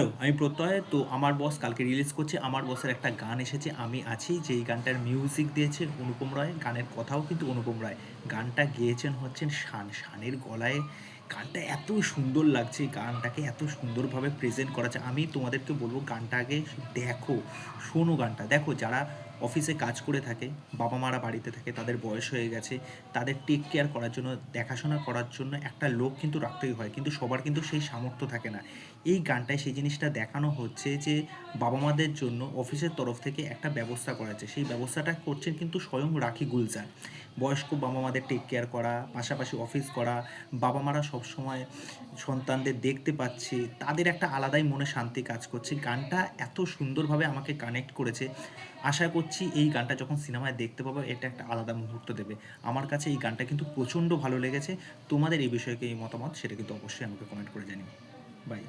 Hello, আমি প্রত্যয়। তো আমার বস কালকে রিলিজ করছে। আমার বসের একটা গান এসেছে, আমি আছি। যেই গানটার মিউজিক দিয়েছেন অনুপম রায়, গানের কথাও কিন্তু অনুপম রায়। গানটা গেয়েছেন হচ্ছেন শান। শানের গলায় গানটা এত সুন্দর লাগছে, গানটাকে এত সুন্দরভাবে প্রেজেন্ট করা যায়। আমি তোমাদেরকে বলবো গানটা আগে দেখো, শোনো গানটা। দেখো যারা অফিসে কাজ করে থাকে, বাবা মারা বাড়িতে থাকে, তাদের বয়স হয়ে গেছে, তাদের টেক কেয়ার করার জন্য, দেখাশোনা করার জন্য একটা লোক কিন্তু রাখতেই হয়, কিন্তু সবার কিন্তু সেই সামর্থ্য থাকে না। এই গানটায় সেই জিনিসটা দেখানো হচ্ছে যে বাবা মাদের জন্য অফিসের তরফ থেকে একটা ব্যবস্থা করা হচ্ছে। সেই ব্যবস্থাটা করছেন কিন্তু স্বয়ং রাখি গুলজার। বয়স্ক বাবা মাদের টেক কেয়ার করা, পাশাপাশি অফিস করা, বাবা মারা সবসময় সন্তানদের দেখতে পাচ্ছে, তাদের একটা আলাদাই মনে শান্তি কাজ করছে। গানটা এত সুন্দরভাবে আমাকে কানেক্ট করেছে। আশা করছি এই গানটা যখন সিনেমায় দেখতে পাবো, এটা একটা আলাদা মুহূর্ত দেবে। আমার কাছে এই গানটা কিন্তু প্রচণ্ড ভালো লেগেছে। তোমাদের এই বিষয়ে কি মতামত, সেটা কিন্তু অবশ্যই আমাকে কমেন্ট করে জানিও। বাই।